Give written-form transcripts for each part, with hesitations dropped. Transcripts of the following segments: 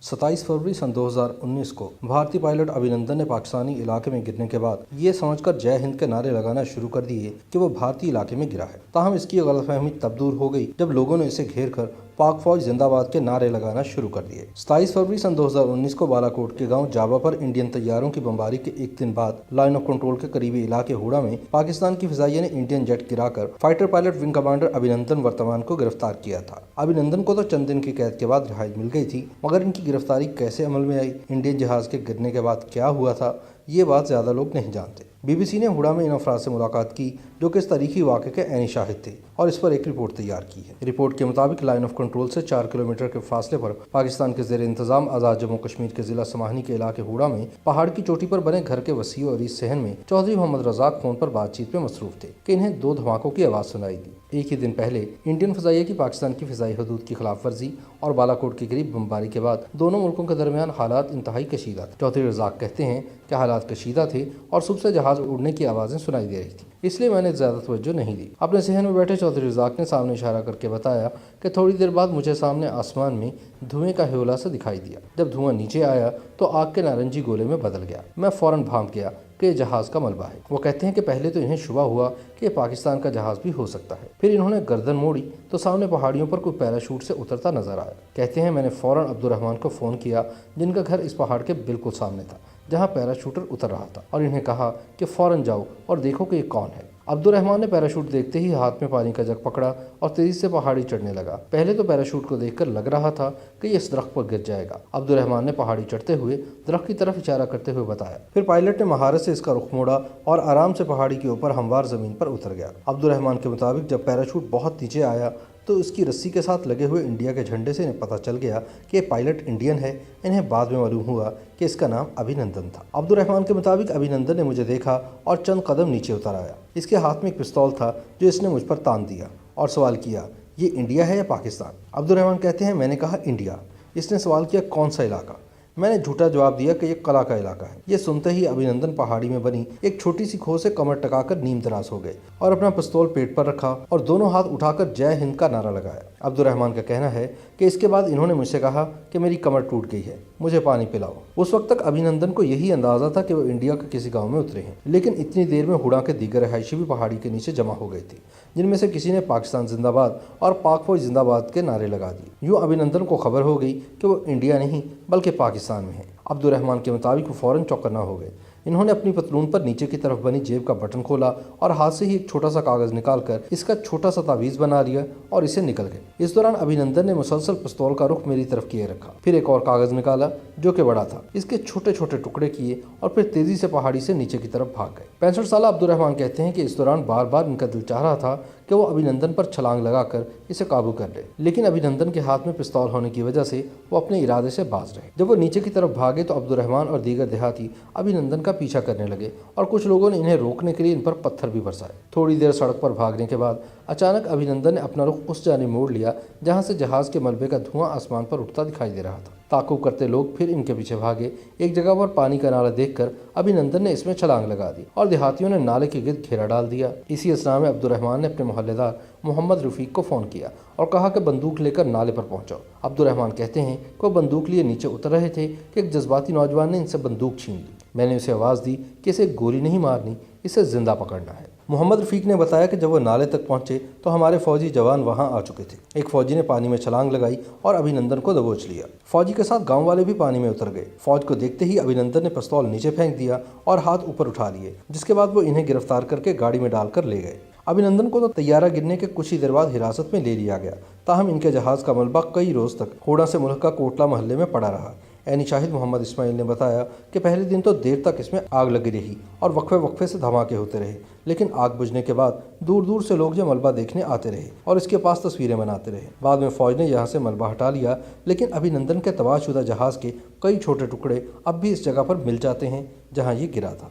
27 फरवरी सन 2019 को भारतीय पायलट अभिनंदन ने पाकिस्तानी इलाके में गिरने के बाद ये समझकर जय हिंद के नारे लगाना शुरू कर दिए कि वो भारतीय इलाके में गिरा है। ताहम इसकी गलतफहमी तब दूर हो गई जब लोगों ने इसे घेर कर पाक फौज जिंदाबाद के नारे लगाना शुरू कर दिए। 27 फरवरी सन 2019 को बालाकोट के गांव जाबा पर इंडियन तैयारों की बमबारी के एक दिन बाद लाइन ऑफ कंट्रोल के करीबी इलाके हुड़ा में पाकिस्तान की फिजाइया ने इंडियन जेट गिराकर फाइटर पायलट विंग कमांडर अभिनंदन वर्तमान को गिरफ्तार किया था। अभिनंदन को तो चंद दिन की कैद के बाद रिहाई मिल गई थी, मगर इनकी गिरफ्तारी कैसे अमल में आई, इंडियन जहाज के गिरने के बाद क्या हुआ था, ये बात ज्यादा लोग नहीं जानते। बीबीसी ने हुड़ा में इन अफराद से मुलाकात की जो कि इस तारीखी वाक़े के ऐनी शाहिद थे और इस पर एक रिपोर्ट तैयार की है। रिपोर्ट के मुताबिक लाइन ऑफ कंट्रोल से 4 किलोमीटर के फासले पर पाकिस्तान के ज़ेर इंतजाम आज़ाद जम्मू कश्मीर के जिला समाहनी के इलाके हुड़ा में पहाड़ की चोटी पर बने घर के वसीओ और इस सहन में चौधरी मोहम्मद रज़ाक फोन पर बातचीत में मसरूफ थे कि इन्हें 2 धमाकों की आवाज़ सुनाई दी। एक ही दिन पहले इंडियन फ़ज़ाइया की पाकिस्तान की फ़िज़ाई हदूद की खिलाफ वर्जी और बालाकोट के करीब बमबारी के बाद दोनों मुल्कों के दरमियान हालात इंतहाई कशीदा थे। चौधरी रज़ाक कहते हैं कि हालात कशीदा थे और सुबह से जहाज़ उड़ने की आवाज़ें सुनाई दे रही थी, इसलिए मैंने ज़्यादा तवज्जो नहीं दी। अपने सहन में बैठे चौधरी रज़ाक ने सामने इशारा करके बताया कि थोड़ी देर बाद मुझे सामने आसमान में धुएं का ह्योला सा दिखाई दिया। जब धुआं नीचे आया तो आग के नारंगी गोले में बदल गया। मैं फौरन भांप गया कि जहाज़ का मलबा है। वो कहते हैं कि पहले तो इन्हें शुबा हुआ कि पाकिस्तान का जहाज़ भी हो सकता है। फिर इन्होंने गर्दन मोड़ी तो सामने पहाड़ियों पर कोई पैराशूट से उतरता नजर आया। कहते हैं मैंने फौरन अब्दुर्रहमान को फ़ोन किया जिनका घर इस पहाड़ के बिल्कुल सामने था जहाँ पैराशूटर उतर रहा था, और इन्हें कहा कि फ़ौरन जाओ और देखो कि ये कौन है। अब्दुर्रहमान ने पैराशूट देखते ही हाथ में पानी का जग पकड़ा और तेजी से पहाड़ी चढ़ने लगा। पहले तो पैराशूट को देखकर लग रहा था कि ये इस दरख्त पर गिर जाएगा। अब्दुर्रहमान ने पहाड़ी चढ़ते हुए दरख्त की तरफ इशारा करते हुए बताया। फिर पायलट ने महारत से इसका रुख मोड़ा और आराम से पहाड़ी के ऊपर हमवार जमीन पर उतर गया। अब्दुर्रहमान के मुताबिक जब पैराशूट बहुत नीचे आया तो इसकी रस्सी के साथ लगे हुए इंडिया के झंडे से इन्हें पता चल गया कि पायलट इंडियन है। इन्हें बाद में मालूम हुआ कि इसका नाम अभिनंदन था। अब्दुर्रहमान के मुताबिक अभिनंदन ने मुझे देखा और चंद कदम नीचे उतर आया। इसके हाथ में एक पिस्तौल था जो इसने मुझ पर तान दिया और सवाल किया, ये इंडिया है या पाकिस्तान? अब्दुर्रहमान कहते हैं मैंने कहा इंडिया। इसने सवाल किया कौन सा इलाका? मैंने झूठा जवाब दिया कि ये कला का इलाका है। ये सुनते ही अभिनंदन पहाड़ी में बनी एक छोटी सी खो से कमर टकाकर नीम दराज हो गए और अपना पिस्तौल पेट पर रखा और दोनों हाथ उठाकर जय हिंद का नारा लगाया। अब्दुर्रहमान का कहना है कि इसके बाद इन्होंने मुझसे कहा कि मेरी कमर टूट गई है, मुझे पानी पिलाओ। उस वक्त तक अभिनंदन को यही अंदाजा था कि वो इंडिया के किसी गांव में उतरे हैं, लेकिन इतनी देर में हुड़ा के दीगर रहायशी भी पहाड़ी के नीचे जमा हो गए थे, जिनमें से किसी ने पाकिस्तान जिंदाबाद और पाक फौज जिंदाबाद के नारे लगा दिए। यूँ अभिनंदन को खबर हो गई कि वो इंडिया नहीं बल्कि पाकिस्तान में है। अब्दुर्रहमान के मुताबिक वो फौरन चौकन्ना हो गए। इन्होंने अपनी पतलून पर नीचे की तरफ बनी जेब का बटन खोला और हाथ से ही एक छोटा सा कागज निकालकर इसका छोटा सा तावीज़ बना लिया और इसे निकल गए। इस दौरान अभिनंदन ने मुसलसल पिस्तौल का रुख मेरी तरफ किए रखा। फिर एक और कागज निकाला जो कि बड़ा था, इसके छोटे छोटे टुकड़े किए और फिर तेजी से पहाड़ी से नीचे की तरफ भाग गए। 65 साल अब्दुर्रहमान कहते हैं कि इस दौरान बार बार इनका दिल चाह रहा था कि वो अभिनंदन पर छलांग लगाकर इसे काबू कर ले, लेकिन अभिनंदन के हाथ में पिस्तौल होने की वजह से वो अपने इरादे से बाज रहे। जब वो नीचे की तरफ भागे तो अब्दुर्रहमान और दीगर देहाती अभिनंदन का पीछा करने लगे और कुछ लोगों ने इन्हें रोकने के लिए इन पर पत्थर भी बरसाए। थोड़ी देर सड़क पर भागने के बाद अचानक अभिनंदन ने अपना रुख उस जानिब मोड़ लिया जहां से जहाज के मलबे का धुआं आसमान पर उठता दिखाई दे रहा था। ताक़ुब करते लोग फिर इनके पीछे भागे। एक जगह पर पानी का नाला देखकर अभिनंदन ने इसमें छलांग लगा दी और देहातियों ने नाले के गिर्द घेरा डाल दिया। इसी असना में अब्दुर्रहमान ने अपने मोहल्लेदार मोहम्मद रफीक को फ़ोन किया और कहा कि बंदूक लेकर नाले पर पहुंचो। अब्दुर्रहमान कहते हैं कि वो बंदूक लिए नीचे उतर रहे थे कि एक जज्बाती नौजवान ने इनसे बंदूक छीन ली। मैंने उसे आवाज़ दी कि इसे गोली नहीं मारनी, इसे जिंदा पकड़ना है। मोहम्मद रफीक ने बताया कि जब वो नाले तक पहुंचे तो हमारे फौजी जवान वहां आ चुके थे। एक फौजी ने पानी में छलांग लगाई और अभिनंदन को दबोच लिया। फौजी के साथ गांव वाले भी पानी में उतर गए। फौज को देखते ही अभिनंदन ने पिस्तौल नीचे फेंक दिया और हाथ ऊपर उठा लिए, जिसके बाद वो इन्हें गिरफ्तार करके गाड़ी में डालकर ले गए। अभिनंदन को तो तैयारा गिरने के कुछ ही देर बाद हिरासत में ले लिया गया। ताहम इनके जहाज का मलबा कई रोज तक होड़ा से मुल्क का कोटला मोहल्ले में पड़ा रहा। ऐनी शाहिद मोहम्मद इस्माइल ने बताया कि पहले दिन तो देर तक इसमें आग लगी रही और वक्फे वक्फे से धमाके होते रहे, लेकिन आग बुझने के बाद दूर दूर से लोग ये मलबा देखने आते रहे और इसके पास तस्वीरें बनाते रहे। बाद में फौज ने यहाँ से मलबा हटा लिया, लेकिन अभिनंदन के तबाहशुदा जहाज़ के कई छोटे टुकड़े अब भी इस जगह पर मिल जाते हैं जहाँ ये गिरा था।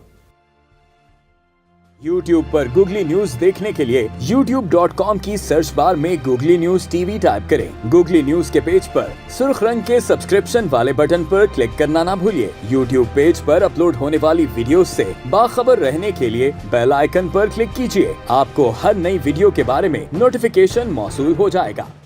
YouTube पर गूगली न्यूज देखने के लिए youtube.com की सर्च बार में गूगली न्यूज टीवी टाइप करें। गूगली न्यूज के पेज पर सुर्ख रंग के सब्सक्रिप्शन वाले बटन पर क्लिक करना ना भूलिए। YouTube पेज पर अपलोड होने वाली वीडियोस से बाखबर रहने के लिए बेल आइकन पर क्लिक कीजिए। आपको हर नई वीडियो के बारे में नोटिफिकेशन मौसूल हो जाएगा।